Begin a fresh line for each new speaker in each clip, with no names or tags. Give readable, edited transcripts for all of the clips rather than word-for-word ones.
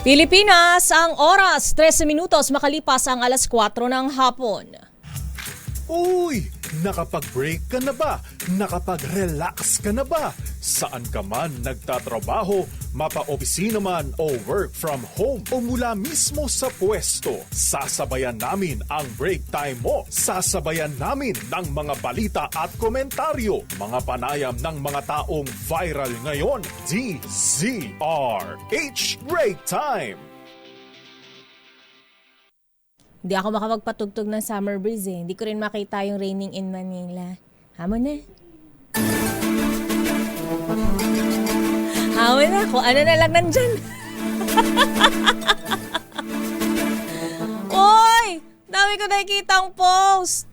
Pilipinas, ang oras, 13 minutos makalipas ang alas 4 ng hapon.
Uy! Nakapag-break ka na ba? Nakapag-relax ka na ba? Saan ka man nagtatrabaho, mapa-opisina man o work from home o mula mismo sa pwesto, sasabayan namin ang break time mo. Sasabayan namin ng mga balita at komentaryo, mga panayam ng mga taong viral ngayon. DZRH Break Time!
Hindi ako makapagpatugtog ng Summer Breeze eh. Hindi ko rin makita yung Raining in Manila. Hamon na. Hamon na. Kung ano na lang nandyan. Uy! Dami ko nakikita ang post.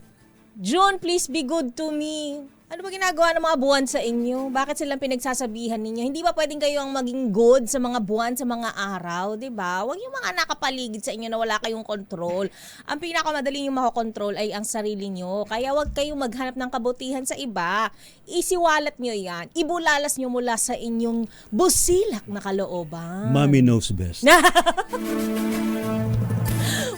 June, please be good to me. Ano ba ginagawa ng mga buwan sa inyo? Bakit silang pinagsasabihan ninyo? Hindi ba pwedeng kayo ang maging good sa mga buwan, sa mga araw? Diba? Huwag yung mga nakapaligid sa inyo na wala kayong control. Ang pinakamadaling yung makokontrol ay ang sarili nyo. Kaya huwag kayong maghanap ng kabutihan sa iba. Isiwalat nyo yan. Ibulalas nyo mula sa inyong busilak na kalooban.
Mommy knows best.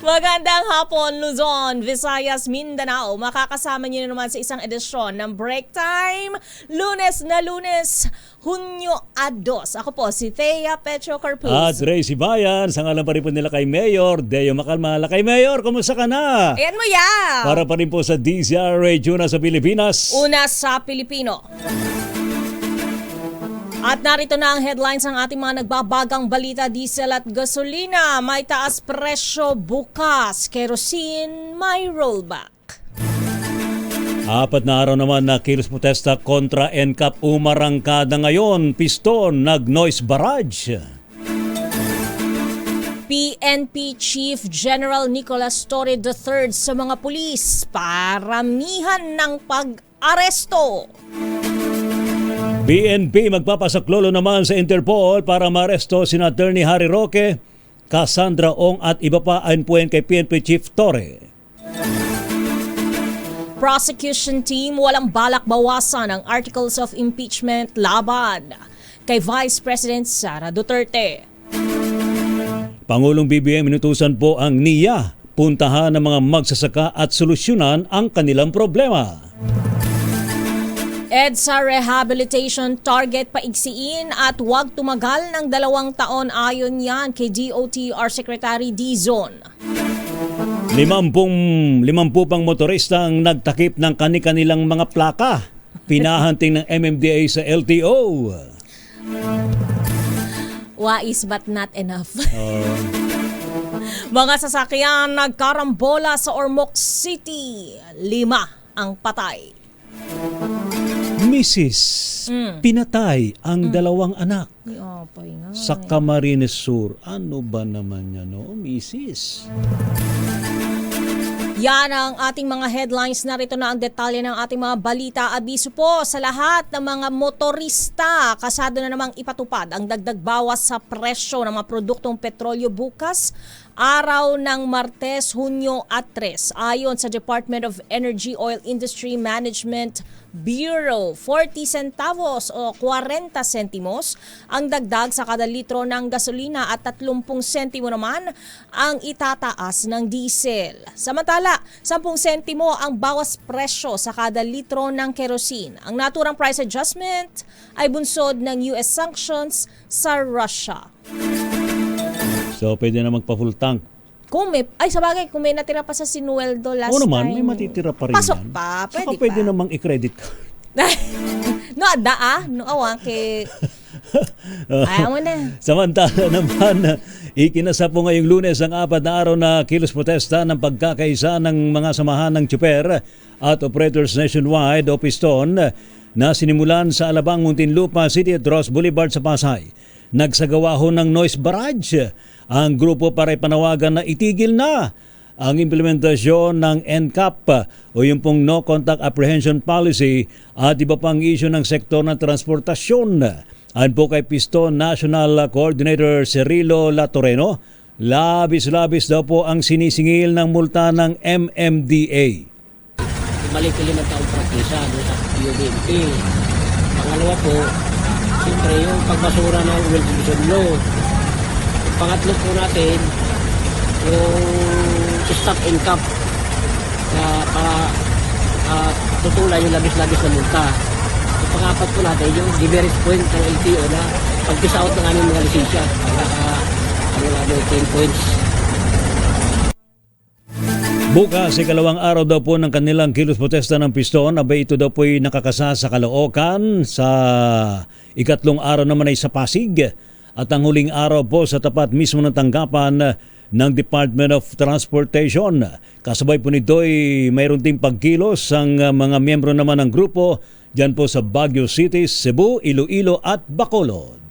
Magandang hapon, Luzon, Visayas, Mindanao. Makakasama niyo na naman sa isang edisyon ng Break Time. Lunes na Lunes, Hunyo 2. Ako po, si Thea Petro Carpuz.
At Ray Sibayan, sa ngalan pa rin po nila kay Mayor Deo Macalmala. Kay Mayor, kumusta ka na?
Ayan mo ya!
Para pa rin po sa DZRH una sa Pilipinas.
Una sa Pilipino. At narito na ang headlines ng ating mga nagbabagang balita, diesel at gasolina. May taas presyo bukas. Kerosene, may rollback.
4 na araw naman na kilos protesta kontra NCAP umarangkada ngayon. Piston, nag-noise barrage.
PNP Chief General Nicolas Torre III sa mga pulis. Paramihan ng pag-aresto.
PNP magpapasaklolo naman sa Interpol para maaresto sina Attorney Harry Roque, Cassandra Ong at iba pa ayon po yan kay PNP Chief Torre.
Prosecution team walang balak bawasan ang articles of impeachment laban kay Vice President Sara Duterte.
Pangulong BBM inutusan po ang NIA puntahan ng mga magsasaka at solusyonan ang kanilang problema.
EDSA rehabilitation target paigsiin at huwag tumagal ng 2 taon ayon yan kay DOTR Secretary Dizon.
50 pang motorista ang nagtakip ng kani-kanilang mga plaka. Pinahanting ng MMDA sa LTO.
Wais but not enough. Mga sasakyan nagkarambola sa Ormoc City. 5 ang patay.
Mrs. Pinatay ang 2 anak sa Camarines Sur. Ano ba naman yan, no, Mrs.?
Yan ang ating mga headlines. Narito na ang detalye ng ating mga balita. Abiso po sa lahat ng mga motorista. Kasado na namang ipatupad ang dagdag bawas sa presyo ng mga produktong petrolyo bukas, araw ng Martes, Hunyo 3. Ayon sa Department of Energy Oil Industry Management Bureau, 40 centavos o 40 sentimos ang dagdag sa kada litro ng gasolina at 30 sentimo naman ang itataas ng diesel. Samantala, 10 sentimo ang bawas presyo sa kada litro ng kerosene. Ang naturang price adjustment ay bunsod ng US sanctions sa Russia.
So, pwede na magpa-full tank.
Kung may natira pa sa sinuweldo last
Oo naman,
time.
may matitira pa rin
Pasok
yan.
pa, pwede
Saka pwede
pa.
namang i-credit ka.
No, kay... Ayaw mo na.
Samantala naman, ikinasa po ngayong Lunes ang 4 na araw na kilos protesta ng pagkakaisa ng mga samahan ng tsuper at operators nationwide o Piston na sinimulan sa Alabang, Muntinlupa City at Ross Boulevard sa Pasay. Nagsagawa ho ng noise barrage ang grupo para ipanawagan na itigil na ang implementasyon ng NCAP o yung pong No Contact Apprehension Policy at iba pang issue ng sektor ng transportasyon. Ayon po kay Piston National Coordinator Cirilo Latoreno, labis-labis daw po ang sinisingil ng multa ng MMDA.
Balik ko 5 taong praktisa doon sa PUBMP. Pangalawa po, siyempre yung pagbasura ng World Division Law. Pangatlo po natin, yung stop and cap na para tutulan yung labis-labis na multa. At pangapat po natin, yung demerit point ng LTO na pag-disout ng aming mga lisensya. Namin 10 points.
Bukas, ikalawang araw daw po ng kanilang kilos protesta ng piston. Abay, ito daw po ay nakakasa sa Caloocan. Sa ikatlong araw naman ay sa Pasig. At ang huling araw po sa tapat mismo ng tanggapan ng Department of Transportation. Kasabay po nito ay mayroon ding pagkilos ang mga miyembro naman ng grupo dyan po sa Baguio City, Cebu, Iloilo at Bacolod.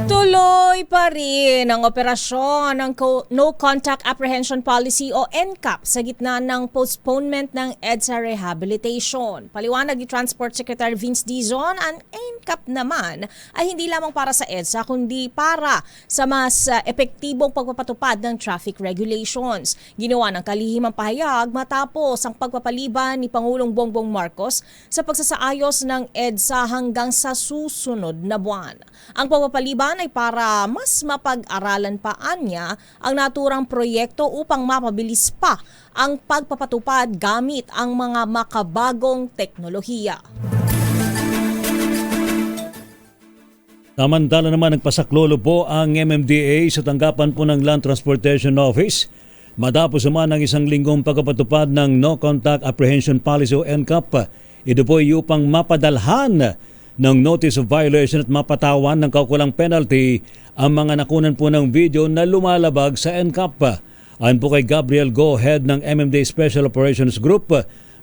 Tuloy pa rin ang operasyon ng No Contact Apprehension Policy o NCAP sa gitna ng postponement ng EDSA rehabilitation. Paliwanag ni Transport Secretary Vince Dizon, ang NCAP naman ay hindi lamang para sa EDSA kundi para sa mas epektibong pagpapatupad ng traffic regulations. Ginawa ng kalihimang pahayag matapos ang pagpapaliban ni Pangulong Bongbong Marcos sa pagsasaayos ng EDSA hanggang sa susunod na buwan. Ang pagpapaliban ay para mas mapag-aralan pa niya ang naturang proyekto upang mapabilis pa ang pagpapatupad gamit ang mga makabagong teknolohiya.
Samantala naman nagpasaklolo po ang MMDA sa tanggapan po ng Land Transportation Office matapos naman ang isang linggong pagpapatupad ng No Contact Apprehension Policy o NCAP. Ito po ay upang mapadalhan ng notice of violation at mapatawan ng kaukulang penalty ang mga nakunan po ng video na lumalabag sa NCAP. Ayon po kay Gabriel Go, head ng MMDA Special Operations Group,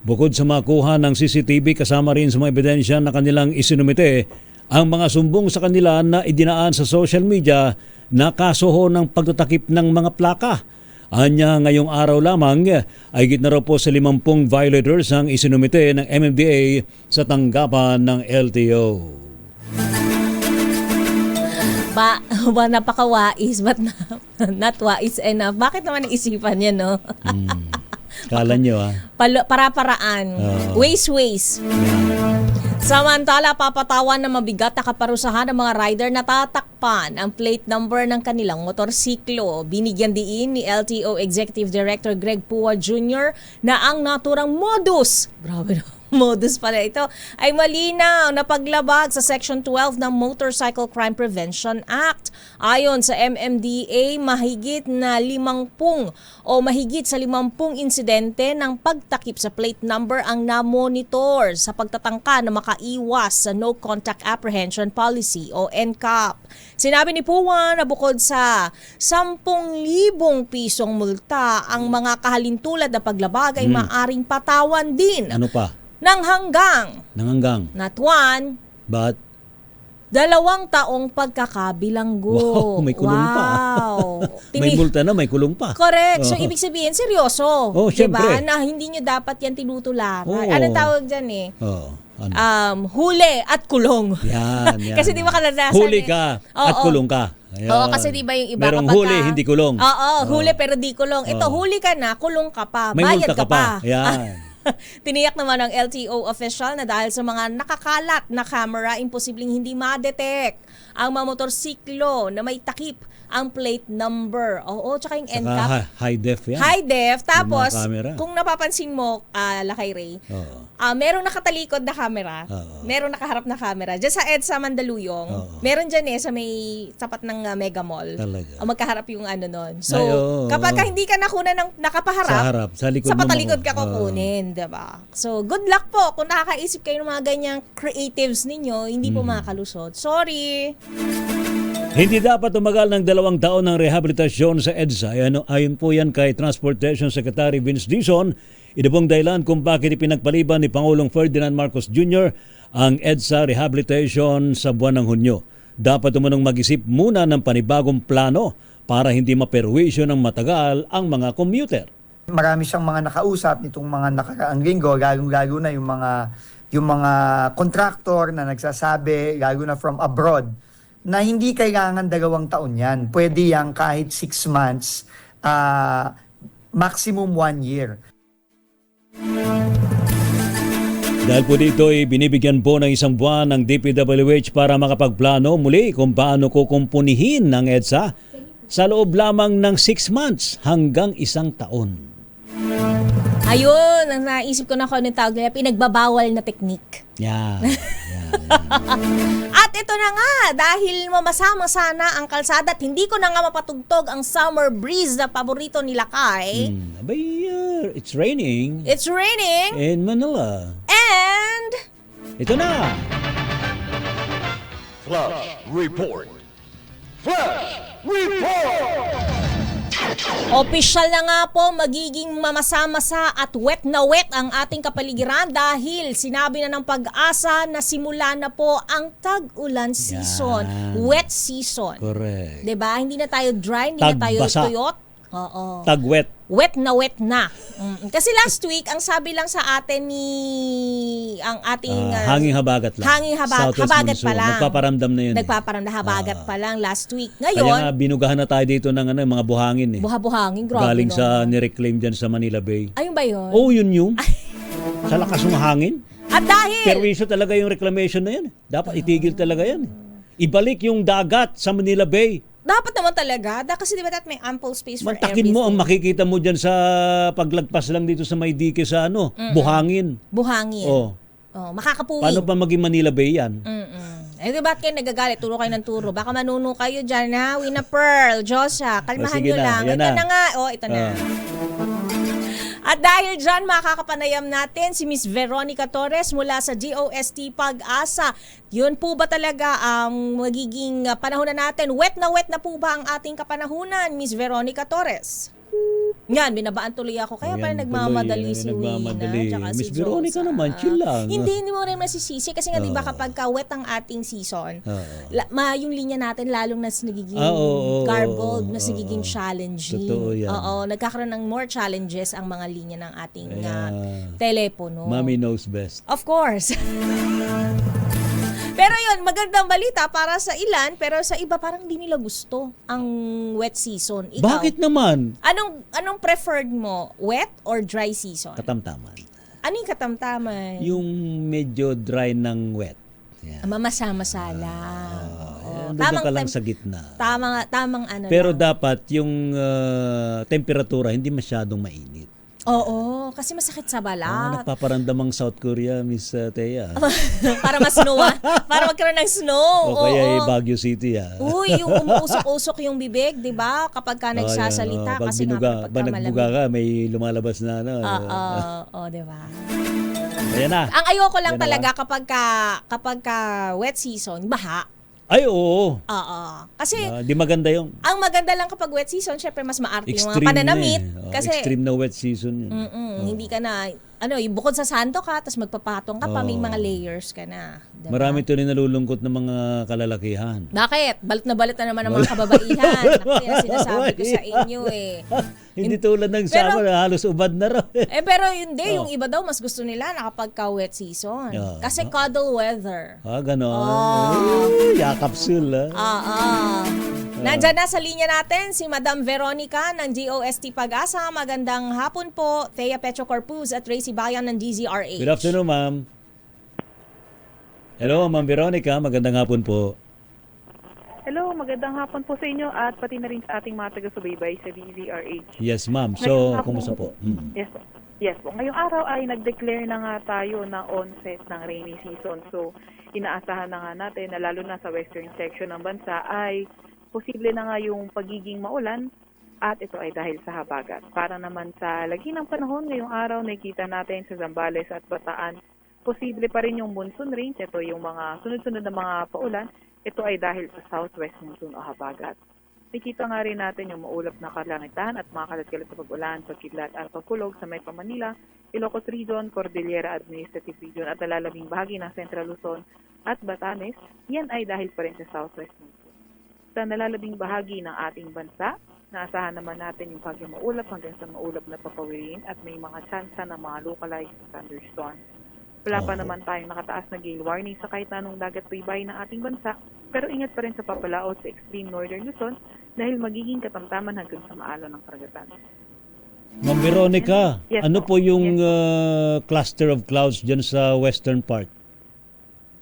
bukod sa makuha ng CCTV kasama rin sa mga ebidensya na kanilang isinumite, ang mga sumbong sa kanila na idinaan sa social media na kaso ho ng pagtatakip ng mga plaka. Anya ngayong araw lamang ay gitna raw po sa 50 violators ang isinumite ng MMDA sa tanggapan ng LTO.
Ba napakawais but not wise enough. Bakit naman naisipan niya, no?
Kala nyo
Para-paraan. Ways. Samantala, papatawan na mabigat na kaparusahan ng mga rider na tatakpan ang plate number ng kanilang motorsiklo. Binigyan diin ni LTO Executive Director Greg Pua Jr. na ang naturang modus, grabe na, modus pala ito, ay malinaw na paglabag sa Section 12 ng Motorcycle Crime Prevention Act. Ayon sa MMDA, mahigit sa 50 insidente ng pagtakip sa plate number ang na-monitor sa pagtatangka na makaiwas sa No Contact Apprehension Policy o NCAP. Sinabi ni Pua na bukod sa 10,000 pisong multa, ang mga kahalintulad na paglabag ay maaring patawan din.
Ano pa?
Nang hanggang not 1
But
2 taong pagkakabilanggo.
Wow, may kulong pa.
Wow.
May multa na, may kulong pa.
Correct. So, ibig sabihin, seryoso.
Oh,
diba?
syempre.
Na hindi nyo dapat yan tinutularan.
Oh.
Anong tawag dyan eh?
Ano?
Huli at kulong.
Yan.
Kasi di ba kadalasan
huli ka at kulong ka. Ayan.
Oo, kasi di ba yung iba
merong
kapag
huli, hindi kulong.
Oo, huli pero di kulong. Ito, huli ka na, kulong ka pa,
May
bayad
multa ka pa. Yan.
Tiniyak naman ng LTO official na dahil sa mga nakakalat na camera, imposibleng hindi ma-detect ang mga motorsiklo na may takip ang plate number. Oo, tsaka yung NCAP.
High def yan.
High def. Tapos,
Yung mga camera.
kung napapansin mo, Lakay Ray,
Oo.
merong nakatalikod na camera,
Oo.
merong nakaharap na camera. Diyan sa EDSA Mandaluyong,
Oo.
meron dyan sa may tapat ng Mega Mall.
Talaga.
Magkaharap yung ano nun. So,
Ay, oo,
kapag
oo.
hindi ka nakuna ng nakapaharap,
Sa harap, sa likod
sa
mo
patalikod ka
Oo.
kukunin, diba? So, good luck po kung nakakaisip kayo ng mga ganyang creatives ninyo, hindi po makalusot. Sorry!
Hindi dapat tumagal ng 2 taon ng rehabilitasyon sa EDSA. Ayon po yan kay Transportation Secretary Vince Dizon. Ito pong dahilan kung bakit ipinagpaliban ni Pangulong Ferdinand Marcos Jr. ang EDSA rehabilitation sa buwan ng Hunyo. Dapat umunong mag-isip muna ng panibagong plano para hindi maperwisyo ng matagal ang mga commuter.
Marami siyang mga nakausap nitong mga nakaraang linggo, lalo na yung mga contractor na nagsasabi, lalo na from abroad, na hindi kailangan 2 taon yan. Pwede yan kahit 6 months, maximum 1 year.
2 Dahil po dito ay binibigyan po ng isang buwan ng DPWH para makapagplano muli kung paano kukumpunihin ng EDSA sa loob lamang ng 6 months hanggang 1 taon.
Ayun, ang naisip ko na kung anong tawag nila, pinagbabawal na teknik.
Yan.
At ito na nga, dahil mamasama sana ang kalsada at hindi ko na nga mapatugtog ang summer breeze na paborito nila Kai.
It's raining
It's raining
in Manila.
and
Ito na.
Flash Report. Flash Report!
opisyal na nga po magiging mamasa-masa at wet na wet ang ating kapaligiran dahil sinabi na ng Pag-asa na simula na po ang tag-ulan season, wet season.
Correct.
'Di ba? Hindi na tayo dry, hindi na tayo
Tagbasa.
tuyot. Oo.
Tagwet.
Wet na. Kasi last week, ang sabi lang sa atin ni ang ating
Hanging habagat lang.
Hanging
Southwest
habagat
monsoon.
pa lang.
Nagpaparamdam na yun.
Nagpaparamdam habagat pa lang last week.
Kaya
Ngayon,
nga binugahan na tayo dito ng mga buhangin eh.
buha-buhangin, grabe
Galing
no.
sa nireclaim dyan sa Manila Bay.
Ayun ba yun?
Oh, yun yung. Sa lakas ng hangin.
At dahil,
Perwisyo talaga yung reclamation na yan. Dapat itigil talaga yan. Ibalik yung dagat sa Manila Bay.
dapat naman talaga, kasi di ba that may ample space for
Mantakin
everything.
mo ang makikita mo dyan sa paglagpas lang dito sa may dike sa buhangin.
Buhangin.
Oh.
Makakapuwing.
Paano pa maging Manila Bay yan?
Eh, di ba't kayo nagagalit? Turo kayo ng turo. Baka manuno kayo dyan, ha? Wina Pearl, Joshua, kalmahan
sige
nyo
na,
lang.
yan
Ito
na.
na nga. Ito na. At dahil dyan, makakapanayam natin si Miss Veronica Torres mula sa GOST Pag-asa. Yun po ba talaga ang magiging panahonan natin? Wet na po ba ang ating kapanahunan, Miss Veronica Torres? Yan, binabaan tuloy ako. Kaya pala
Ayan,
nagmamadali
tuloy,
si
nagmamadali.
Wina. Tsaka
Miss
si
Veronica
Josa.
naman, chill lang.
Hindi mo rin masisisi. Kasi nga diba kapag wet ang ating season, yung linya natin lalong nas nagiging garbled, mas nagiging challenging.
Totoo yan.
Oo, nagkakaroon ng more challenges ang mga linya ng ating telepono.
Mommy knows best.
Of course. Pero yun, magandang balita para sa ilan, pero sa iba parang di nila gusto ang wet season. Ikaw,
Bakit naman?
Anong preferred mo? Wet or dry season?
Katamtaman.
Ano yung katamtaman?
Yung medyo dry ng wet. Yan.
Mamasa-masala.
Doon ka lang sa gitna.
Tamang ano
Pero
lang.
dapat yung temperatura hindi masyadong mainit.
Oo, kasi masakit sa balat.
Nagpaparandam ang South Korea, Miss Thea.
Para mas snow, para magkaroon ng snow.
O kaya
Oo.
Baguio City.
Uy, yung umuusok-usok yung bibig, 'di ba? Kapag ka nagsasalita
Pag
kasi
binuga,
pag
nagbuga ka, may lumalabas na
Oo, 'di ba?
Ayan na.
Ang ayoko lang
Yan na
talaga kapag ka wet season, baha.
Ay, oo.
Oo. Kasi
Di maganda yung
ang maganda lang kapag wet season, syempre mas maarte yung mga
extreme
pananamit.
na eh.
Kasi
Extreme na wet season yun.
hindi ka na, yung bukod sa santo ka, tapos magpapatong ka pa, may mga layers ka na. Diba?
Marami to rin nalulungkot ng mga kalalakihan.
Bakit? Balit na naman ang mga kababaihan. Ako yan sinasabi ko sa inyo eh.
Hindi tulad ng
Pero-
summer, halos ubad na raw.
Pero hindi, yung iba daw mas gusto nila na kapag ka-wet season.
Yeah.
Kasi cuddle weather.
Ganon. Yakapsul,
Nandyan na sa linya natin si Madam Veronica ng GOST Pag-asa. Magandang hapon po, Thea Petro Corpus at Tracy Bayan ng DZRH.
Good afternoon, ma'am. Hello, Ma'am Veronica. Magandang hapon po.
Hello, magandang hapon po sa inyo at pati na rin sa ating mga taga-subaybay sa DZRH.
Yes, ma'am.
Ngayong
So,
hapon
kumusta po?
Yes po. Ngayong araw ay nag-declare na nga tayo na onset ng rainy season. So, inaasahan na nga natin na lalo na sa western section ng bansa ay posible na nga yung pagiging maulan at ito ay dahil sa habagat. Para naman sa lagi ng panahon ngayong araw, nakikita natin sa Zambales at Bataan, posible pa rin yung monsoon range. Ito yung mga sunod-sunod na mga paulan. Ito ay dahil sa southwest monsoon o habagat. Nakikita nga rin natin yung maulap na kalangitan at mga kalat-kalat sa pag-ulan, pagkidlat at pagkulog sa Metro Manila, Ilocos Region, Cordillera Administrative Region at nalalabing bahagi ng Central Luzon at Batanes. Yan ay dahil pa rin sa southwest monsoon. Sa nalalabing bahagi ng ating bansa, naasahan naman natin yung bagyong maulap hanggang sa maulap na papawirin at may mga tsansa ng mga localized thunderstorm. Wala pa naman tayong nakataas na gale warning sa kahit anong dagat baybay ng ating bansa, pero ingat pa rin sa papalaot sa extreme northern Luzon dahil magiging katamtaman hanggang sa maalo ng karagatan.
Ma'am Veronica,
Yes
ano po
po.
yung cluster of clouds dyan sa western part?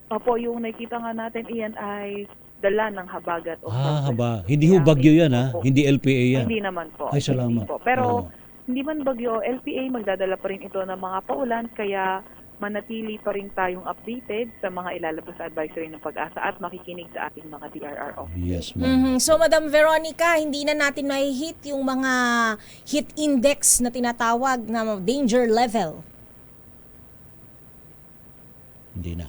Opo, yung nakikita nga natin iyan ay dala ng habagat o
Haba. Hindi ho bagyo yan, ha?
Opo.
Hindi LPA yan.
Hindi naman po.
Ay, salamat.
Hindi po. Pero
Oo.
hindi man bagyo, LPA magdadala pa rin ito ng mga paulan kaya manatili pa rin tayong updated sa mga ilalabas sa advisory ng Pag-asa at makikinig sa ating mga DRRO.
Yes, ma'am.
So, Madam Veronica, hindi na natin mai-hit yung mga heat index na tinatawag na danger level.
Hindi na.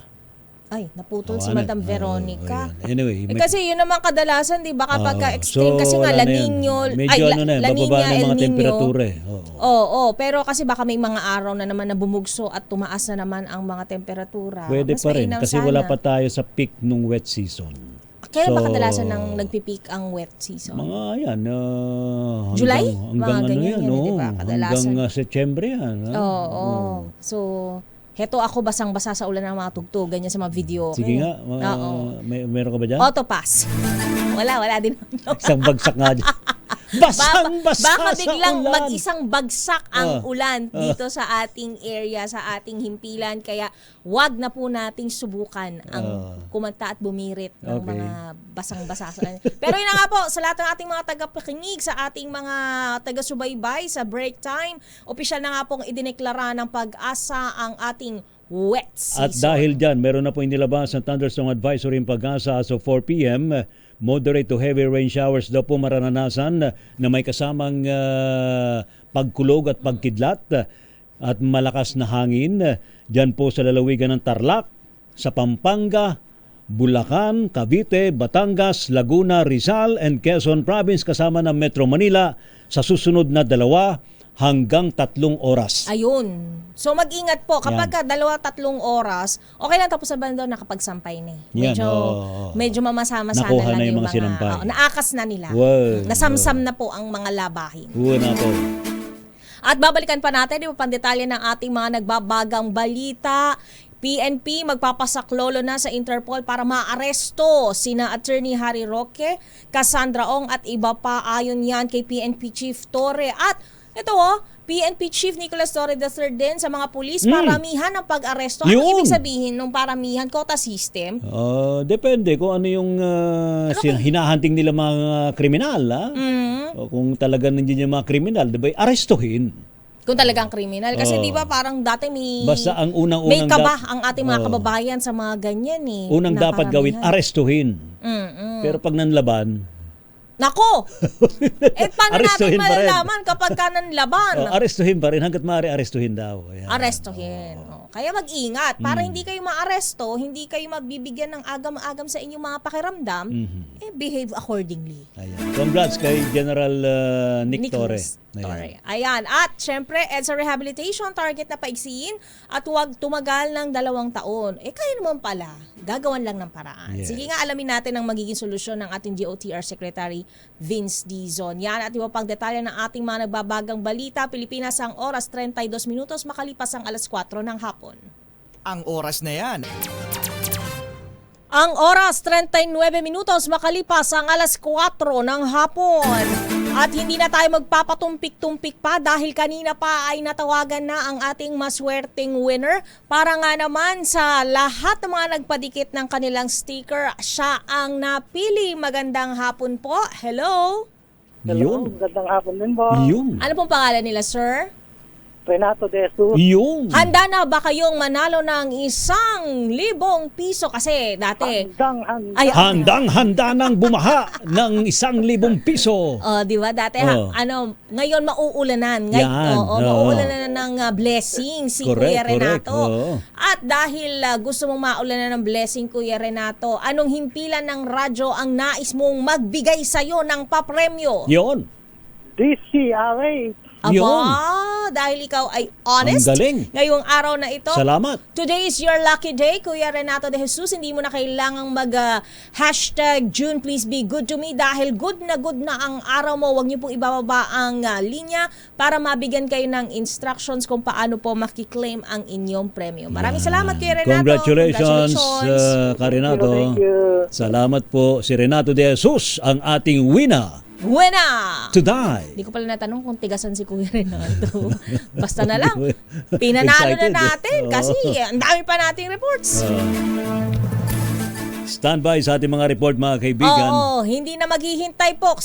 Ay, naputol
Oh,
si
ano?
Madam Veronica.
Oh, anyway,
Kasi yun naman kadalasan, di ba, kapag extreme,
so,
kasi nga
wala
La
na yan.
Nino,
Medyo ano na yan,
La
bababa
Nina,
na yung
El
mga
Nino.
temperatura eh. Oo.
Oo, pero kasi baka may mga araw na naman na bumugso at tumaas na naman ang mga temperatura.
Pwede
Mas
pa rin
mainam
kasi
sana.
wala pa tayo sa peak nung wet season.
Kailan ba
So,
kadalasan nang nagpipeak ang wet season?
Mga yan,
July?
hanggang
Mga
ano
ganyan
yan,
yan,
oh,
di ba? Kadalasan.
hanggang September yan. Ha?
Oo. So, heto ako basang-basa sa ulan ng mga tugtog, ganyan sa mga video.
Sige nga,
Oo.
meron ka ba dyan?
Autopass. Wala din.
Isang bagsak nga dyan. Basang-basa
Baka
sa
biglang
ulan.
mag-isang bagsak ang ulan dito sa ating area, sa ating himpilan. Kaya wag na po nating subukan ang kumanta at bumirit ng
Okay.
mga basang-basa sa ulan. Pero yun na nga po, sa lahat ng ating mga tagapakinig, sa ating mga taga-subaybay sa break time, opisyal na nga pong idineklara ng Pag-asa ang ating wet season.
At dahil dyan, meron na po inilabas ang thunderstorm advisory ng Pag-asa as of 4 p.m. Moderate to heavy rain showers daw po maranasan na may kasamang pagkulog at pagkidlat at malakas na hangin. Dyan po sa lalawigan ng Tarlac, sa Pampanga, Bulacan, Cavite, Batangas, Laguna, Rizal, and Quezon Province kasama ng Metro Manila sa susunod na 2 hanggang 3 oras.
Ayun. So mag-ingat po kapag 2-3 oras, okay lang tapos sa banda nakapagsampay na eh.
Yan,
Medyo
oo.
medyo mamasama-sana
Nakuha
lang
na yung
yung
mga sinampay.
naakas na nila.
Wow.
Nasamsam na po ang mga labahin.
Huwag na po.
At babalikan pa natin yung pandetalye ng ating mga nagbabagang balita. PNP magpapasaklolo na sa Interpol para maaresto sina Attorney Harry Roque, Cassandra Ong at iba pa ayon yan kay PNP Chief Torre. At ito PNP Chief Nicolas Torre III din sa mga pulis, paramihan ang pag-aresto. Ano
Yun.
ibig sabihin nung paramihan? Quota system?
Depende kung ano yung hinahanting nila mga kriminal. O kung talaga nandiyan yung mga kriminal, diba, arestuhin.
Kung talagang kriminal. Kasi
Oo.
di ba parang dati may...
Basta ang unang-unang
may kaba ang ating mga kababayan sa mga ganyan eh.
unang
na
dapat gawin,
paramihan.
arestuhin. Pero pag nanlaban,
Nako! Paano natin
Arestuhin pa rin.
malalaman kapag ka nanlaban?
arestuhin pa rin hanggat maaari arestuhin daw. Ayan.
Arestuhin. Kaya mag-ingat. Para hindi kayo maaresto, hindi kayo mabibigyan ng agam-agam sa inyong mga pakiramdam, behave accordingly.
Ayan. Congrats kay General Nick Torre.
Nicholas Torre. Ayan. At syempre, EDSA Rehabilitation, target na paigsiin at huwag tumagal ng 2 taon. Kaya naman pala, gagawan lang ng paraan.
Yes.
Sige nga, alamin natin ang magiging solusyon ng ating DOTR Secretary Vince Dizon. Yan at iba pang detalye ng ating mga nagbabagang balita. Pilipinas ang oras 32 minutos makalipas ang alas 4 ng hapon.
Ang oras na yan.
Ang oras 39 minutos makalipas ang alas 4 ng hapon. At hindi na tayo magpapatumpik-tumpik pa dahil kanina pa ay natawagan na ang ating maswerteng winner. Para nga naman sa lahat ng mga nagpadikit ng kanilang sticker, siya ang napili. Magandang hapon po. Hello?
Yun.
Magandang hapon din po.
Yun.
Ano pong pangalan nila, sir?
Renato De Jesus.
Yun.
Handa na ba kayong manalo ng 1,000 piso? Kasi dati... Ay,
Handang-handa nang bumaha ng 1,000 piso.
di ba? Dati, ngayon mauulanan.
Yan,
Mauulanan ng blessing si Kuya
Correct,
Renato.
oo.
At dahil gusto mong maulanan ng blessing, Kuya Renato, anong himpilan ng radyo ang nais mong magbigay sa'yo ng papremyo?
Yun.
DCRA.
Yun.
Dahil ikaw ay honest.
Ang galing.
Ngayong araw na ito.
Salamat.
Today is your lucky day, Kuya Renato De Jesus. Hindi mo na kailangang mag June please be good to me dahil good na ang araw mo. Huwag niyo pong ibababa ang linya para mabigyan kayo ng instructions kung paano po makiklaim ang inyong premyo. Maraming salamat, Kuya Renato.
Congratulations, ka Renato.
Thank you.
Salamat po si Renato De Jesus, ang ating winner
Buena!
To die.
Hindi ko pala natanong kung tigasan si Kuya Renato. Basta na lang. Pinanalo na
Excited.
natin kasi
Oo.
ang dami pa nating reports.
Standby sa ating mga report, mga kaibigan.
Oo, hindi na maghihintay po.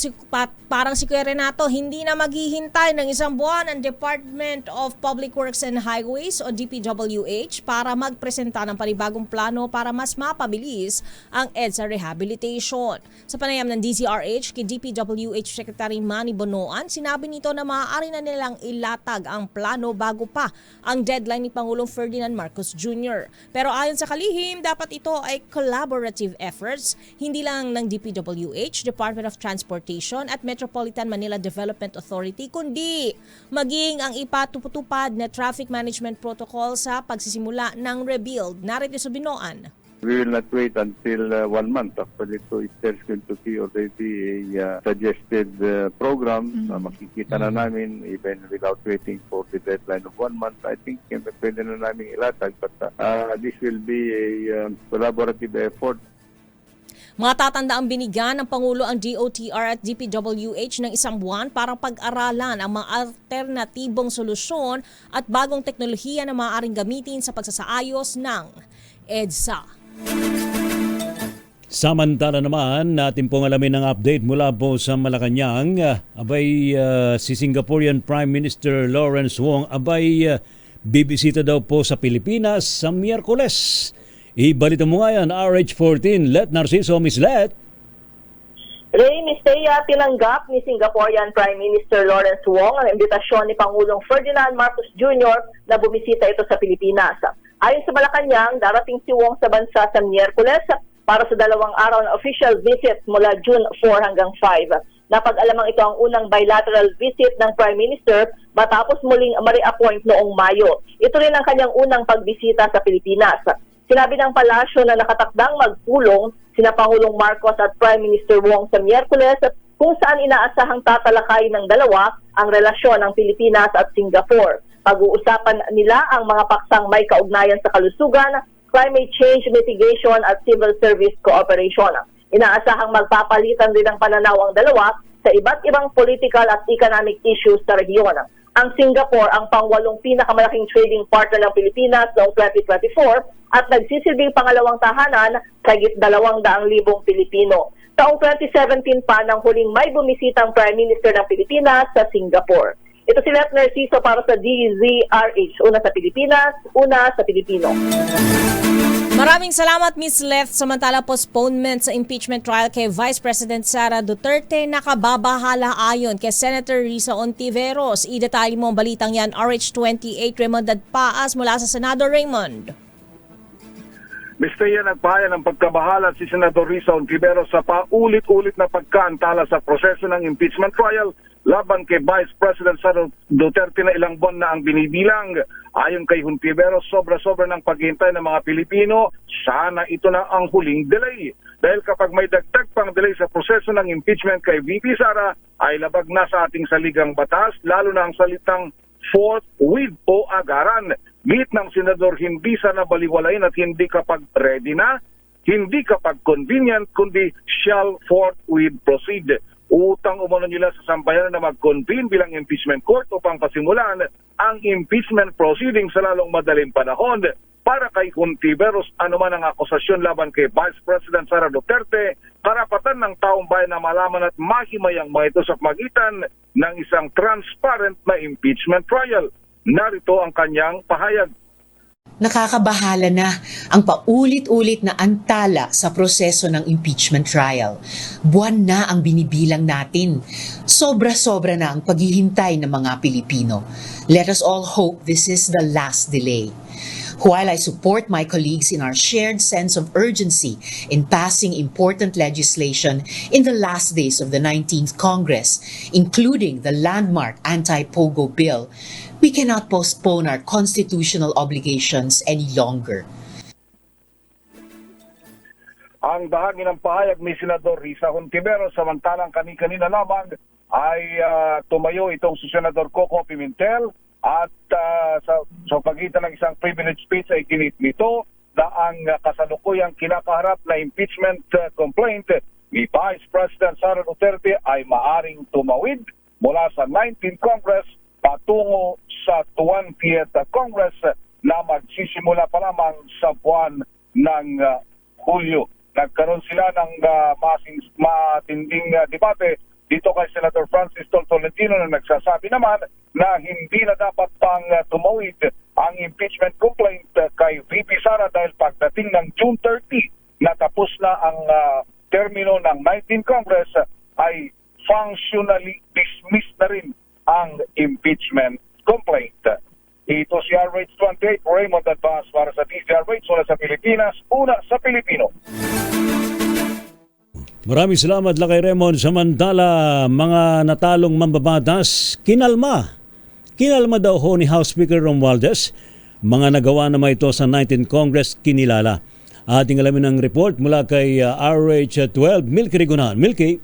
Parang si Kuya Renato, hindi na maghihintay ng isang buwan ang Department of Public Works and Highways o DPWH para magpresenta ng panibagong plano para mas mapabilis ang EDSA rehabilitation. Sa panayam ng DZRH kay DPWH Secretary Manny Bonoan, sinabi nito na maaari na nilang ilatag ang plano bago pa ang deadline ni Pangulong Ferdinand Marcos Jr. Pero ayon sa kalihim, dapat ito ay collaborative efforts, hindi lang ng DPWH, Department of Transportation at Metropolitan Manila Development Authority, kundi maging ang ipatutupad na traffic management protocol sa pagsisimula ng rebuild. Narito sa Binoan.
We will not wait until 1 month actually. So if there's going to be already a suggested program na makikita na namin even without waiting for the deadline of 1 month, I think pwede na namin ilatag. But this will be a collaborative effort.
Matatanda ang binigyan ng Pangulo ang DOTR at DPWH ng isang buwan para pag-aralan ang mga alternatibong solusyon at bagong teknolohiya na maaaring gamitin sa pagsasaayos ng EDSA.
Samantala naman, natin pong alamin ang update mula po sa Malacanang. Si Singaporean Prime Minister Lawrence Wong bibisita daw po sa Pilipinas sa Miyerkules. Ibalita mo nga yan, RH14, Let Narciso, Miss Let.
Ray Mistea, tinanggap ni Singaporean Prime Minister Lawrence Wong ang imbitasyon ni Pangulong Ferdinand Marcos Jr. na bumisita ito sa Pilipinas. Ayon sa Malacanang, darating si Wong sa bansa sa Miyerkules para sa 2 araw na official visit mula June 4 hanggang 5. Napag-alamang ito ang unang bilateral visit ng Prime Minister matapos muling ma-reappoint noong Mayo. Ito rin ang kanyang unang pagbisita sa Pilipinas. Sinabi ng palasyo na nakatakdang magpulong sina Pangulong Marcos at Prime Minister Wong sa Miyerkules kung saan inaasahang tatalakay ng dalawa ang relasyon ng Pilipinas at Singapore. Pag-uusapan nila ang mga paksang may kaugnayan sa kalusugan, climate change mitigation at civil service cooperation. Inaasahang magpapalitan din ng pananaw ang dalawa sa iba't ibang political at economic issues sa rehiyon. Ang Singapore ang pang-8 pinakamalaking trading partner ng Pilipinas noong 2024 at nagsisilbing pangalawang tahanan sa higit 200,000 Pilipino. Taong 2017 pa nang huling may bumisitang Prime Minister ng Pilipinas sa Singapore. Ito si Let Narciso para sa DZRH. Una sa Pilipinas, una sa Pilipino.
Maraming salamat, Ms. Leth. Samantala, postponement sa impeachment trial kay Vice President Sara Duterte nakababahala ayon kay Senator Risa Ontiveros. I-detalye mo ang balitang yan. RH28, Raymond Dadpaas mula sa Senado. Raymond.
Mr. Ian, nagpahayag ng pagkabahala si Senador Risa Ontiveros sa paulit-ulit na pagkaantala sa proseso ng impeachment trial laban kay Vice President Sara Duterte na ilang buwan na ang binibilang. Ayon kay Ontiveros, sobra-sobra ng paghihintay ng mga Pilipino, sana ito na ang huling delay. Dahil kapag may dagdag pang delay sa proseso ng impeachment kay VP Sara, ay labag na sa ating saligang batas, lalo na ang salitang forthwith o agaran. Git ng senador, hindi sana baliwalain at hindi kapag ready na, hindi kapag convenient, kundi shall forthwith proceed. Utang umano nila sa sambayanan na mag-convene bilang impeachment court upang pasimulan ang impeachment proceeding sa lalong madaling panahon. Para kay Ontiveros, anuman ang akusasyon laban kay Vice President Sara Duterte, karapatan ng taong bayan na malaman at mahimayang mga ito sa pagitan ng isang transparent na impeachment trial. Narito ang kanyang pahayag.
Nakakabahala na ang paulit-ulit na antala sa proseso ng impeachment trial. Buwan na ang binibilang natin. Sobra-sobra na ang paghihintay ng mga Pilipino. Let us all hope this is the last delay. While I support my colleagues in our shared sense of urgency in passing important legislation in the last days of the 19th Congress, including the landmark anti-POGO bill, we cannot postpone our constitutional obligations any longer.
Ang bahagi ng pahayag ni Senador Risa Ontiveros, samantalang kanina lamang ay tumayo itong si Senador Coco Pimentel at sa pagitan ng isang privilege speech ay ginit nito na ang kasalukuyang kinakaharap na impeachment complaint ni Vice President Sara Duterte ay maaring tumawid mula sa 19th Congress patungo sa 20th Congress na magsisimula pa lamang sa buwan ng Hulyo. Nagkaroon sila ng matinding debate dito kay Senator Francis Tolentino na nagsasabi naman na hindi na dapat pang tumawid ang impeachment complaint kay VP Sara dahil pagdating ng June 30 natapos na ang termino ng 19th Congress ay functionally dismissed na rin ang impeachment complaint. Ito si RH28, Raymond Advance para sa DZRH, una sa Pilipinas, una sa Pilipino.
Maraming salamat Lakay Raymond. Samantala, mga natalong mambabatas, kinalma daw ho ni House Speaker Romualdez. Mga nagawa naman ito sa 19th Congress kinilala. Ating alamin ang report mula kay RH12, Milky Rigunan. Milky.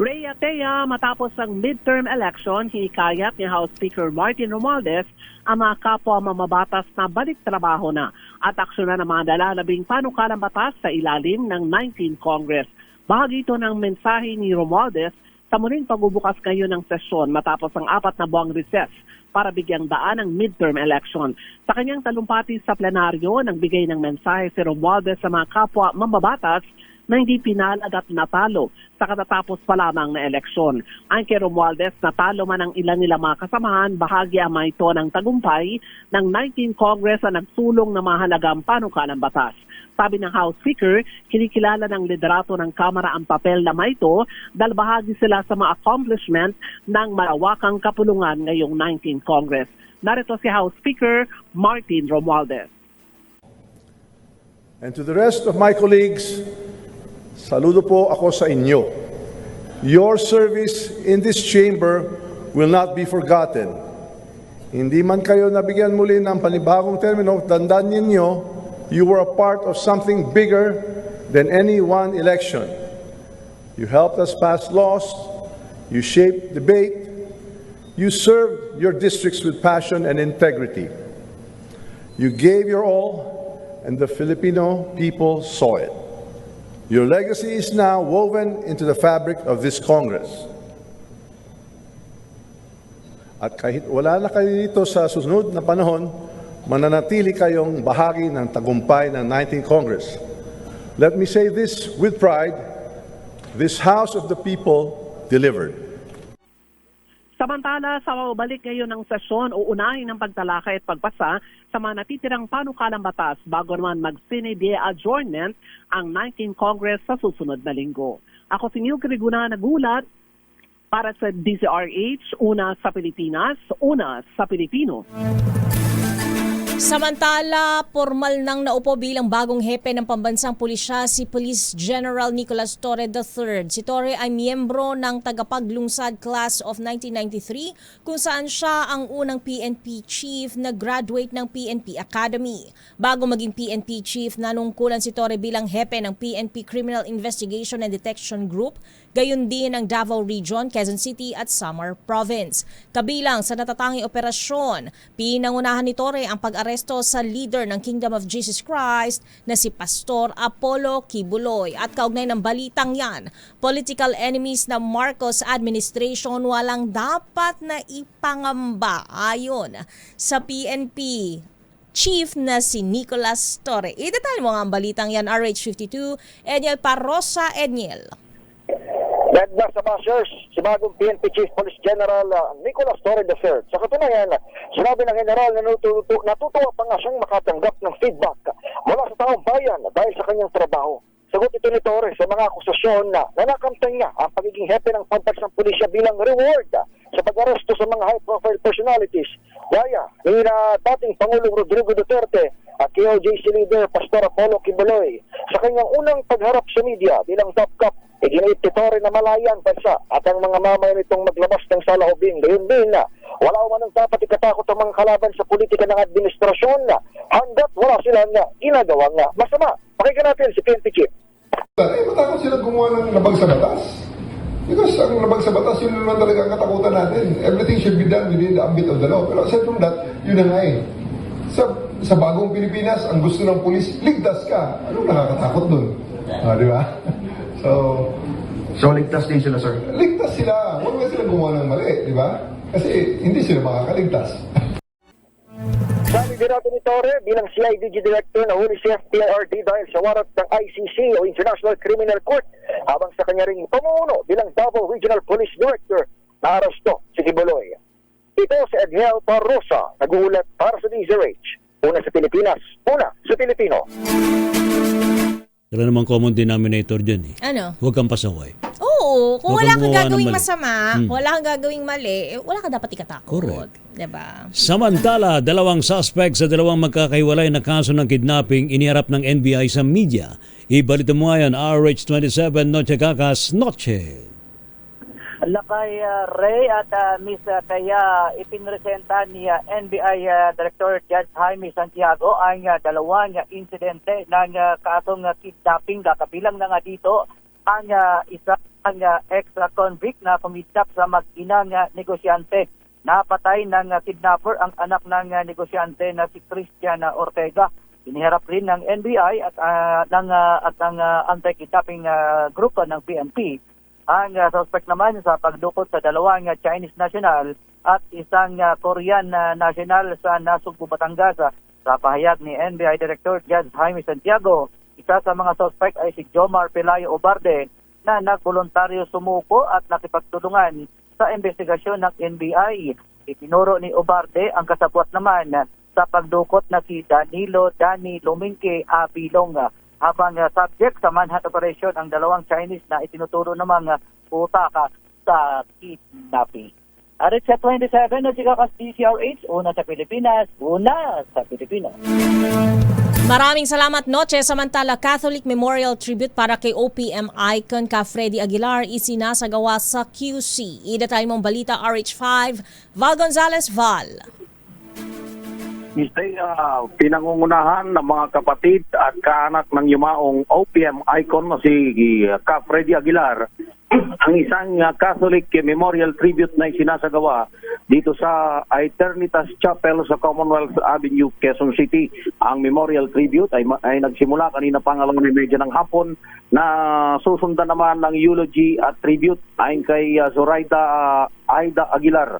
Ray Atea, matapos ang midterm election, hinikayat ni House Speaker Martin Romualdez ang mga kapwa mamabatas na balik trabaho na at aksyonan na mga dalalabing panukalang batas sa ilalim ng 19th Congress. Bahagi ito ng mensahe ni Romualdez sa muling pagbubukas ngayon ng sesyon matapos ang 4 na buwang recess para bigyang daan ang midterm election. Sa kanyang talumpati sa plenaryo, nagbigay ng mensahe si Romualdez sa mga kapwa mamabatas na hindi pinalad at natalo sa katatapos pa lamang na eleksyon. Ang kay Romualdez, natalo man ang ilan nila mga kasamahan, bahagi ang mga ito ng tagumpay ng 19th Congress na nagsulong na mahalagang panukalang batas. Sabi ng House Speaker, kinikilala ng liderato ng Kamara ang papel na ito dahil bahagi sila sa mga accomplishment ng malawakang kapulungan ngayong 19th Congress. Narito si House Speaker Martin Romualdez.
And to the rest of my colleagues, saludo po ako sa inyo. Your service in this chamber will not be forgotten. Hindi man kayo nabigyan muli ng panibagong termino, tandaan ninyo, you were a part of something bigger than any one election. You helped us pass laws, you shaped debate, you served your districts with passion and integrity. You gave your all, and the Filipino people saw it. Your legacy is now woven into the fabric of this Congress. At kahit wala na kayo dito sa susunod na panahon, mananatili kayong bahagi ng tagumpay ng 19th Congress. Let me say this with pride, this House of the People delivered.
Samantala, sa balik ngayon ng sesyon, uunahin ang pagtalakay at pagpasa sa mga natitirang panukalang batas bago naman mag-Sine die adjournment ang 19th Congress sa susunod na linggo. Ako si Milky Rigunan, nagulat para sa DZRH, una sa Pilipinas, una sa Pilipino.
Samantala, formal nang naupo bilang bagong hepe ng pambansang pulisya si Police General Nicolas Torre III. Si Torre ay miyembro ng tagapaglungsad Class of 1993 kung saan siya ang unang PNP chief na graduate ng PNP Academy. Bago maging PNP chief, nanungkulan si Torre bilang hepe ng PNP Criminal Investigation and Detection Group, gayon din ng Davao Region, Quezon City at Samar Province. Kabilang sa natatanging operasyon, pinangunahan ni Torre ang pag-aresto sa leader ng Kingdom of Jesus Christ na si Pastor Apollo Kibuloy. At kaugnay ng balitang yan, political enemies ng Marcos administration walang dapat na ipangamba ayon sa PNP Chief na si Nicolas Torre. Idetalye mo nga ang balitang yan, RH52, Edniel Parrosa. Edniel.
Dagdag sa bashers, si bagong PNP Chief Police General Nicolas Torre III. Sa katunayan, sinabi ng General na natutuwa pa nga siyang makatanggap ng feedback mula sa taong bayan dahil sa kanyang trabaho. Sagot ito ni Torre sa mga akusasyon na nakamtan niya ang pagiging hepe ng pambansang pulisya bilang reward sa pag-aresto sa mga high-profile personalities gaya ni dating Pangulong Rodrigo Duterte at KOJC leader Pastor Apollo Kibuloy. Sa kanyang unang pagharap sa media bilang top cop, iginit ni Torre na malaya ang bansa at ang mga mamayan nitong maglabas ng salahubing. Gayon din na wala umanong dapat ikatakot ang mga kalaban sa politika ng administrasyon na hanggat wala silang ginagawang masama. Pakinggan natin si PNP Chief.
Matakot silang gumawa ng labag sa batas. Because ang labag sa batas, yun naman talaga ang katakutan natin. Everything should be done within the ambit of the law. Pero aside from that, yun na nga eh. Sa bagong Pilipinas, ang gusto ng pulis, ligtas ka. Anong nakakatakot dun? Di ba? So, So ligtas din sila, sir? Ligtas sila. Huwag na sila gumawa ng mali, di ba? Kasi hindi sila makakaligtas.
Sabi din natin ni Torre, bilang CIDG Director, nahuli si FPIRD dahil sa warrant ng ICC o International Criminal Court, habang sa kanya ring pamumuno bilang Davao Regional Police Director na aresto si Kibuloy. Ito si Edniel Parrosa, nag-uulat para sa DZRH. Una sa Pilipinas, una sa Pilipino.
Wala namang common denominator dyan eh.
Ano?
Huwag kang pasaway.
Oo, kung
Huwag
wala
kang
kang
gumawa ng
gagawing
mali.
masama, wala kang gagawing mali, wala ka dapat ikatakot.
Correct.
Diba?
Samantala, 2 suspect sa 2 magkakahiwalay na kaso ng kidnapping iniharap ng NBI sa media. Ibalita mo ngayon, RH27 Noche Kakas Noche.
Lakay Ray at Miss kaya ipinresenta ni NBI Director Judge Jaime Santiago ang dalawang insidente ng kasong kidnapping. Kabilang na nga dito ang isang ex-convict na kumidnap sa mag-inang negosyante. Napatay ng kidnapper ang anak ng negosyante na si Christian Ortega. Iniharap rin ng NBI at ng anti-kidnapping group ng PNP. Ang suspect naman sa pagdukot sa dalawang Chinese national at isang Korean national sa Nasugbu, Batangas. Sa pahayag ni NBI Director Judge Jaime Santiago, isa sa mga suspect ay si Jomar Pelayo Obarde na nagboluntaryo sumuko at nakipagtulungan sa investigasyon ng NBI. Itinuro ni Obarde ang kasabwat naman sa pagdukot na si Danilo Dani Lumingke Abilong. Habang subject sa manhunt operation ang dalawang Chinese na itinuturo namang utaka sa kidnapping. RH 27 na Chikakas DCRH, una sa Pilipinas, una sa Pilipino.
Maraming salamat, Noche. Samantala, Catholic Memorial Tribute para kay OPM icon ka Freddy Aguilar isinasagawa sa QC. Idatay mong balita, RH5, Val Gonzalez, Val.
Pinangungunahan ng mga kapatid at kaanak ng yumaong OPM icon na si Ka Freddy Aguilar ang isang Catholic Memorial Tribute na isinasagawa dito sa Eternitas Chapel sa Commonwealth Avenue, Quezon City. Ang Memorial Tribute ay nagsimula kanina pang 9:30 ng hapon na susundan naman ng eulogy at tribute ayon kay Zoraida Aida Aguilar.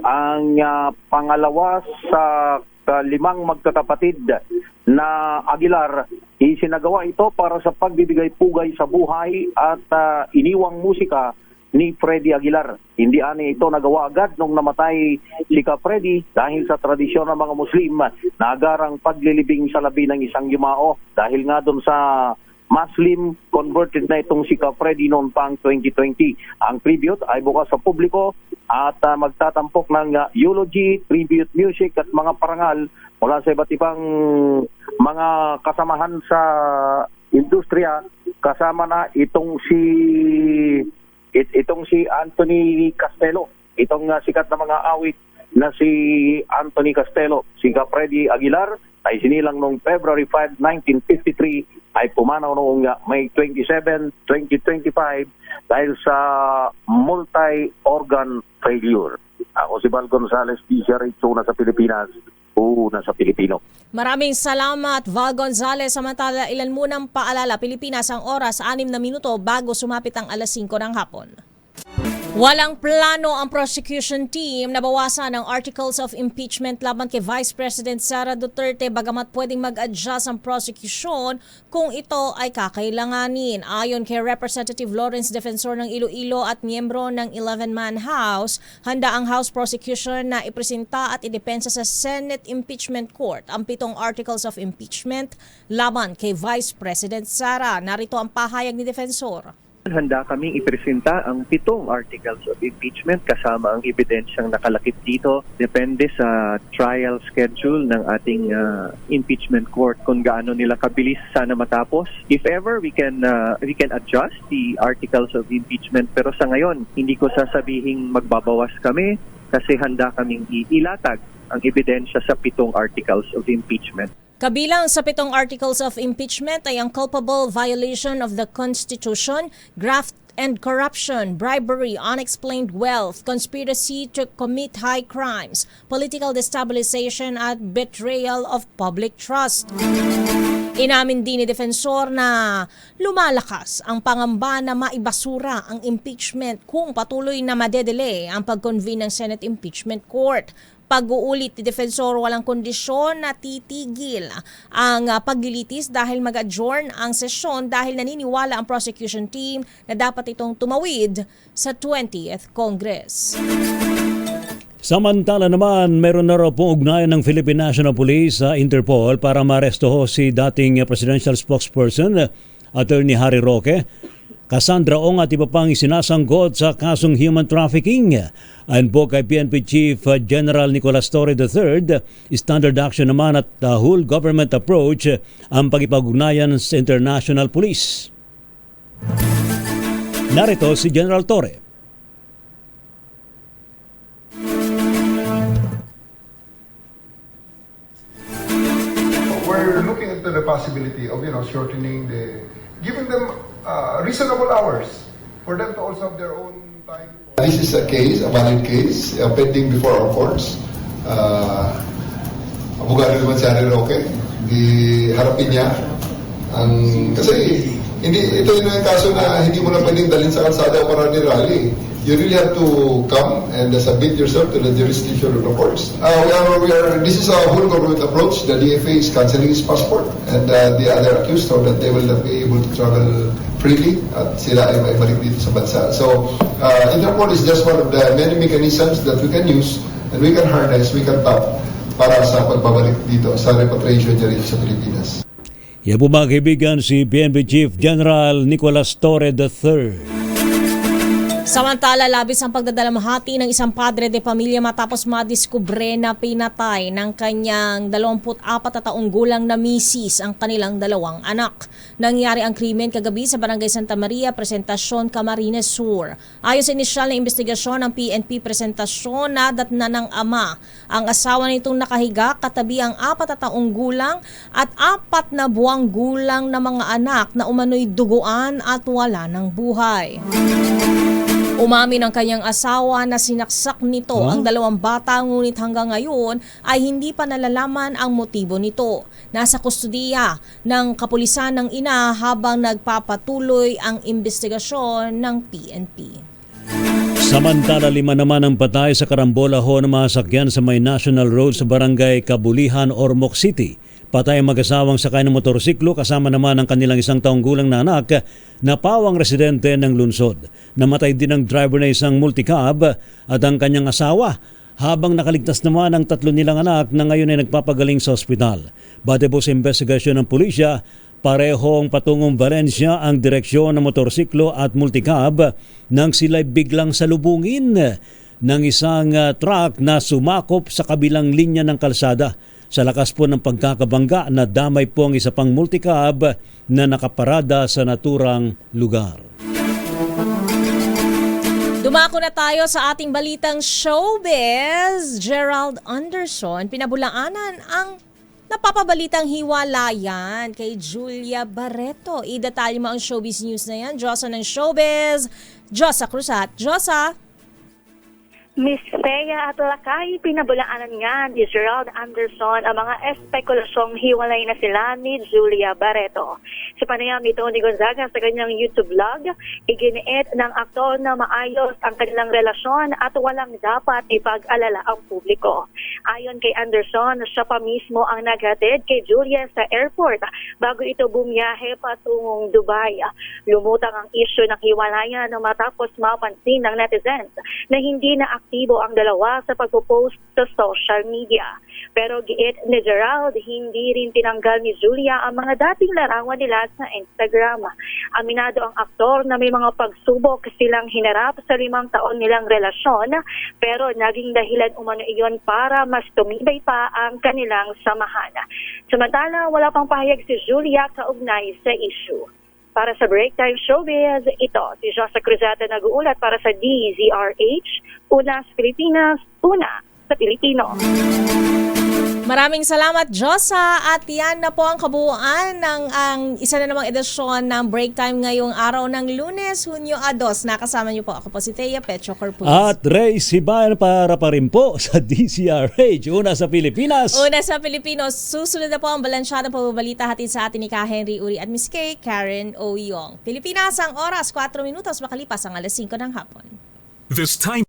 Ang pangalawa sa 5 magkakapatid na Aguilar, isinagawa ito para sa pagbibigay pugay sa buhay at iniwang musika ni Freddy Aguilar. Hindi ani ito nagawa agad nung namatay si Ka Freddy dahil sa tradisyon ng mga Muslim na agarang paglilibing sa labi ng isang yumao. Dahil nga doon sa Muslim converted na itong si Ka Freddy noong pang 2020. Ang tribute ay bukas sa publiko at magtatampok ng eulogy, tribute music at mga parangal mula sa iba't ibang mga kasamahan sa industriya, kasama na itong si Anthony Castello, itong sikat na mga awit na si Anthony Castello. Si Ka Freddy Aguilar ay sinilang noong February 5, 1953 ay pumanaw noong May 27, 2025 dahil sa multi-organ failure. Ako si Val Gonzalez, DCRH, una sa Pilipinas, una sa Pilipino.
Maraming salamat, Val Gonzalez. Samantala, ilan munang paalala, Pilipinas ang oras 6 na minuto bago sumapit ang alas 5 ng hapon. Walang plano ang prosecution team na bawasan ang articles of impeachment laban kay Vice President Sara Duterte bagamat pwedeng mag-adjust ang prosecution kung ito ay kakailanganin. Ayon kay Representative Lawrence Defensor ng Iloilo at miyembro ng 11-man House, handa ang House prosecution na ipresenta at idepensa sa Senate Impeachment Court ang 7 articles of impeachment laban kay Vice President Sara. Narito ang pahayag ni Defensor.
Handa kaming ipresenta ang 7 articles of impeachment kasama ang ebidensyang nakalakip dito. Depende sa trial schedule ng ating impeachment court kung gaano nila kabilis sana matapos. If ever, we can adjust the articles of impeachment. Pero sa ngayon, hindi ko sasabihing magbabawas kami kasi handa kaming ilatag ang ebidensya sa 7 articles of impeachment.
Kabilang sa 7 articles of impeachment ay ang culpable violation of the Constitution, graft and corruption, bribery, unexplained wealth, conspiracy to commit high crimes, political destabilization at betrayal of public trust. Inamin din ni Defensor na lumalakas ang pangamba na maibasura ang impeachment kung patuloy na madedelay ang pag-convene ng Senate Impeachment Court. Pag-uulit ni Defensor, walang kondisyon na titigil ang paglilitis dahil mag-adjourn ang sesyon dahil naniniwala ang prosecution team na dapat itong tumawid sa 20th Congress.
Samantala naman, meron na raw pong ugnayan ng Philippine National Police sa Interpol para maaresto si dating presidential spokesperson, Attorney Harry Roque, Cassandra Ong at iba pang isinasanggot sa kasong human trafficking. Ayon po kay PNP Chief General Nicolas Torre III, standard action naman at whole government approach ang pag-ipag-ugnayan sa international police. Narito si General Torre.
We're looking into the possibility of, shortening giving them reasonable hours for them to also have their own time. This is a valid case, pending before our courts. Abogado naman si Harry Roque, harapin niya. Kasi ito yung kaso na hindi mo na pwedeng dalhin sa kalsada para ni-rally. You really have to come and submit yourself to the jurisdiction of the courts. This is a whole government approach. The DFA is cancelling his passport, and the other accused so that they will not be able to travel freely at sila ay maibalik dito sa bansa. So, Interpol is just one of the many mechanisms that we can use and we can harness, we can tap para sa pagbabalik dito sa repatriation niya rin sa Pilipinas.
Yan po mga kaibigan, si PNP Chief General Nicolas Torre III.
Samantala, labis ang pagdadalamhati ng isang padre de pamilya matapos madiskubre na pinatay ng kanyang 24 na taong gulang na misis ang kanilang 2 anak. Nangyari ang krimen kagabi sa Barangay Santa Maria, Presentacion, Camarines Sur. Ayon sa inisyal na investigasyon ng PNP, Presentacion, nadatna ng ama ang asawa nitong nakahiga katabi ang 4 na taong gulang at 4 na buwang gulang na mga anak na umano'y duguan at wala ng buhay. Umamin ng kanyang asawa na sinaksak nito ang 2 bata ngunit hanggang ngayon ay hindi pa nalalaman ang motibo nito. Nasa kustudiya ng kapulisan ng ina habang nagpapatuloy ang investigasyon ng PNP.
Samantala, 5 naman ang patay sa karambola ho ng mga sakyan sa may National Road sa Barangay Kabulihan, Ormoc City. Patay ang mag-asawang sakay ng motorsiklo kasama naman ang kanilang 1 taong gulang na anak na pawang residente ng lungsod. Namatay din ang driver na isang multicab at ang kanyang asawa habang nakaligtas naman ang 3 nilang anak na ngayon ay nagpapagaling sa ospital. Bate po sa investigasyon ng pulisya, parehong patungong Valencia ang direksyon ng motorsiklo at multicab nang sila'y biglang salubungin ng isang truck na sumakop sa kabilang linya ng kalsada. Sa lakas po ng pagkakabangga, nadamay po ang isa pang multicab na nakaparada sa naturang lugar.
Dumako na tayo sa ating balitang showbiz. Gerald Anderson, pinabulaanan ang napapabalitang hiwalayan kay Julia Barreto. Idetalye mo ang showbiz news na yan. Diyosa ng showbiz, Josa Cruzat. Josa!
Miss Thea at Lakay, pinabulaanan nga ni Gerald Anderson ang mga espekulasyong hiwalay na sila ni Julia Barreto. Sa panayam nito ni Gonzaga sa kanyang YouTube vlog, iginiit ng aktor na maayos ang kanilang relasyon at walang dapat ipag-alala ang publiko. Ayon kay Anderson, siya pa mismo ang naghatid kay Julia sa airport bago ito bumiyahe patungong Dubai. Lumutang ang isyu ng hiwalayan matapos mapansin ng netizens na hindi na aktibo ang dalawa sa pagpo-post sa social media. Pero giit ni Gerald, hindi rin tinanggal ni Julia ang mga dating larawan nila sa Instagram. Aminado ang aktor na may mga pagsubok silang hinarap sa 5 taon nilang relasyon, pero naging dahilan umano iyon para mas tumibay pa ang kanilang samahan. Samantala, wala pang pahayag si Julia kaugnay sa issue. Para sa Breaktime Showbiz, ito si Josa Cruzata nag-uulat para sa DZRH, una sa Pilipinas, una sa Pilipino.
Maraming salamat, Josa. At yan na po ang kabuuan ng ang isa na namang edisyon ng Break Time ngayong araw ng Lunes, Hunyo 2. Nakasama niyo po ako po si Thea Petro Corpus.
At Ray Sibayan para pa rin po sa DCRH. Una sa Pilipinas.
Una sa Pilipinos, susunod na po ang balansyadong pagbabalita hatid sa atin ni Ka Henry Uri at Miss Kay Karen Oyong. Pilipinas, ang oras 4 minutos makalipas ang alas 5 ng hapon.
This time